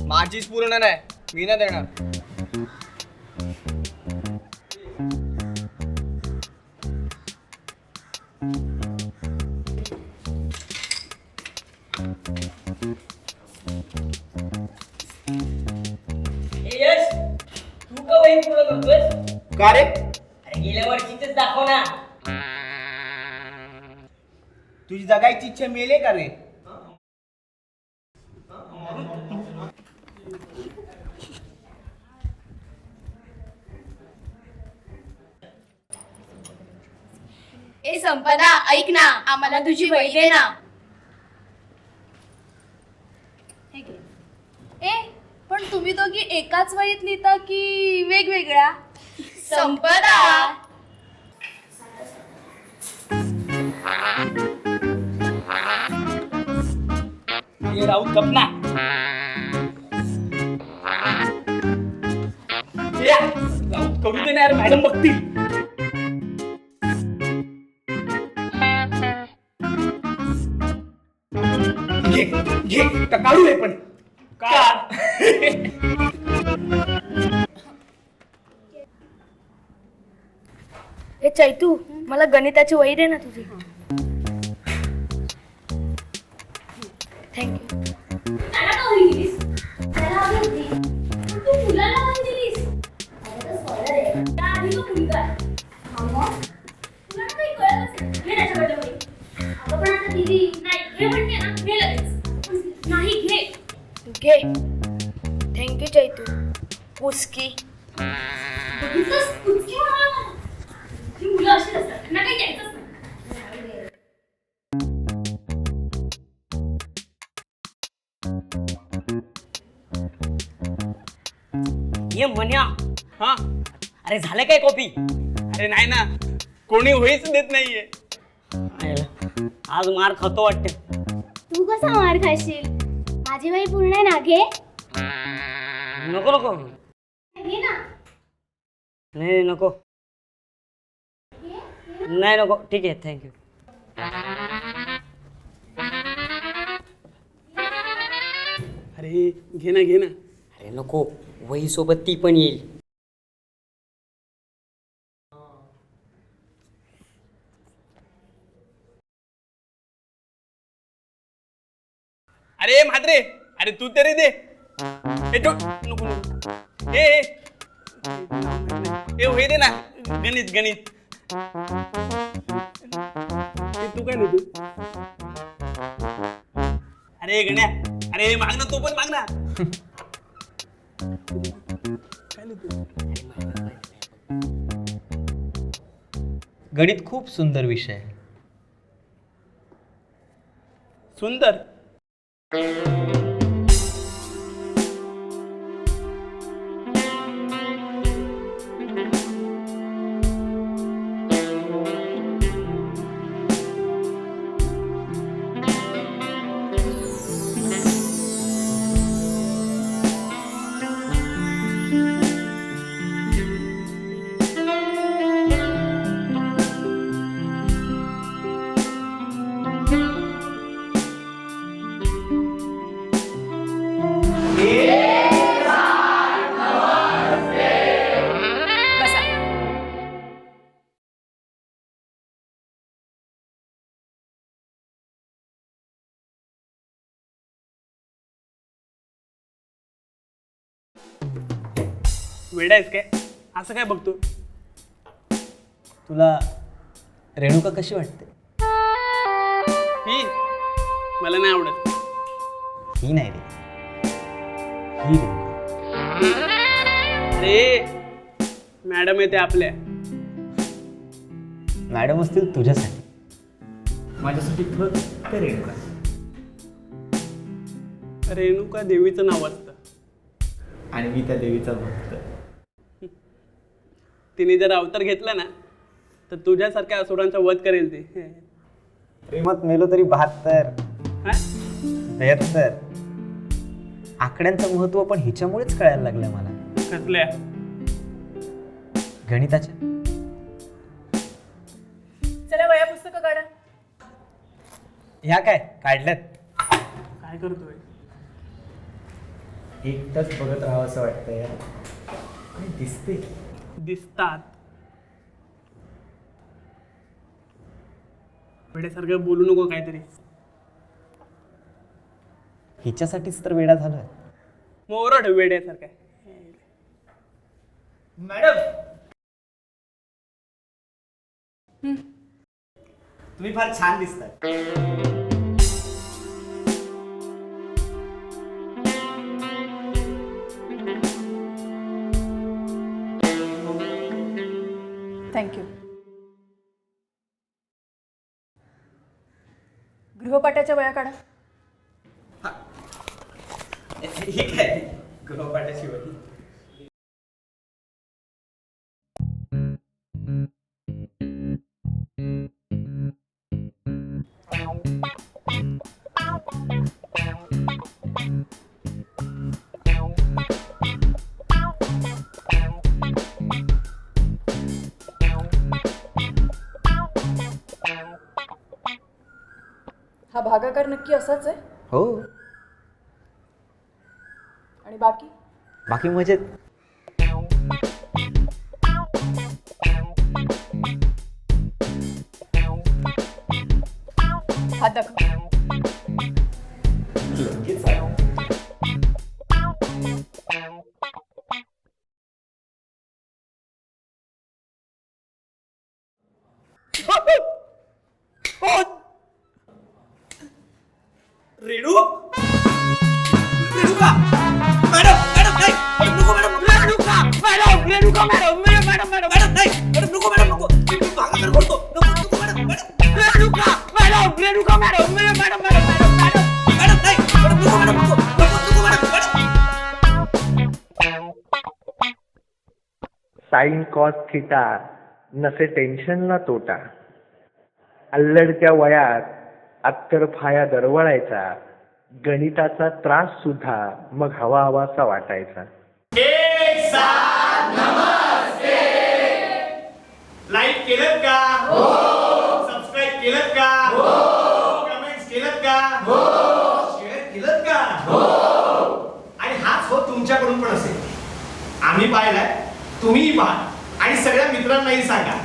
माझीच पूर्ण नाही, मी नाही देणार. यश, तू का वही पूर्ण करतोयस? का रे? अरे गेल्या वर्षीच दाखव ना. तुझी जगायची इच्छा मेले का रे? ए संपदा, ऐक ना, आम्हाला तुझी वही दे ना. ए पण तुम्ही दोघी एकाच वहीत लिहिता की वेगवेगळ्या? संपदा, ये राहू गप ना. राहू करू दे ना यार, मॅडम बघतील. घे घे का काढू हे पण काढ. ए चैतू, मला गणिताची वही दे ना तुझी. थँक्यू. त्याला का वही दिलीस? त्याला हवी होती. पण तू मुलाला वही दिलीस. अरे तर स्कॉलर आहे. त्याआधी तो मुलगा आहे. हा मग? तुला ना काही कळत असेल. घे त्याच्याकडे वही. अगं पण आता दीदी, नाही घे म्हणते ना, घे लगेच. नाही घे. घे. थँक्यू चैतू. पुस्की. बघितलंस? कुचकी म्हणाला मला. ही मुलं अशीच असतात. त्यांना काही द्यायचंच नाही. ये म्हण्या, हा अरे झालं काय कॉपी? अरे नाही ना, कोणी होईच देत नाहीये. आज मार खातो वाटते. तू कसा मार खाशील? माझी वही पूर्ण आहे ना, घे. नको नको, घे ना. नाही नको, नाही नको, ठीक आहे, थँक्यू. अरे घे ना घे ना. अरे नको, वही सोबत ती पण येईल. अरे म्हात्रे, अरे तू तरी दे. ए तो नको नको. ए होई दे ना. गणित गणित. तू काय लिहितो? अरे गण्या, अरे माग ना, तू पण माग ना. काय लिहितो? गणित खूप सुंदर विषय आहे. सुंदर. वेडा आहेस काय? असं काय बघतो? तुला रेणुका कशी वाटते? ही मला नाही आवडत. ही नाही रे, ही रेणुका. अरे मॅडम येते आपल्या. मॅडम असतील तुझ्यासाठी, माझ्यासाठी फक्त रेणुका. रेणुका देवीचं नाव असतं आणि मी त्या देवीचा भक्त. तिने जर अवतार घेतला ना, तर तुझ्यासारख्या असुरांचा वध करेल ती. प्रेमात मेलो तरी 72, हा? 73. आकड्यांचं महत्व पण हिच्यामुळेच कळायला लागलं मला. कसल्या गणिताच्या. चला वया पुस्तकं काढा. ह्या काय काढल्यात? काय करतोय? एकटंच बघत राहावं असं वाटतंय. दिसते दिसतात. वेड्यासारखं बोलू नको काहीतरी. हिच्यासाठीच तर वेडा झालोय. मोरड वेड्यासारखं. मॅडम तुम्ही फार छान दिसताय. थँक्यू. गृहपाठाच्या वया काढा. हे काय गृहपाठाची वही? हा भागाकार नक्की असाच आहे. हो. आणि बाकी बाकी मजेत. हात दाखव. लगेच आहे. रेणू रेणुका मॅडम मॅडम नाही नको madam Renuka madam Renuka madam madam madam madam नाही मॅडम नको मॅडम नको मी भागाकार करतो नको नको madam madam Renuka madam Renuka madam madam madam madam madam madam नाही मॅडम नको मॅडम नको नको madam madam. Sine cos theta नसे टेन्शनला तोटा. अल्लडच्या वयात अत्तर फाया दरवळायचा. गणिताचा त्रास सुद्धा मग हवा हवासा वाटायचा. लाईक केलं का? हो. सबस्क्राईब केलं का? हो. कमेंट्स केलं का? हो. शेअर केलं का? हो. आणि हाच हो तुमच्याकडून पण असेल. आम्ही पाहिलाय, तुम्हीही पहा आणि सगळ्या मित्रांनाही सांगा.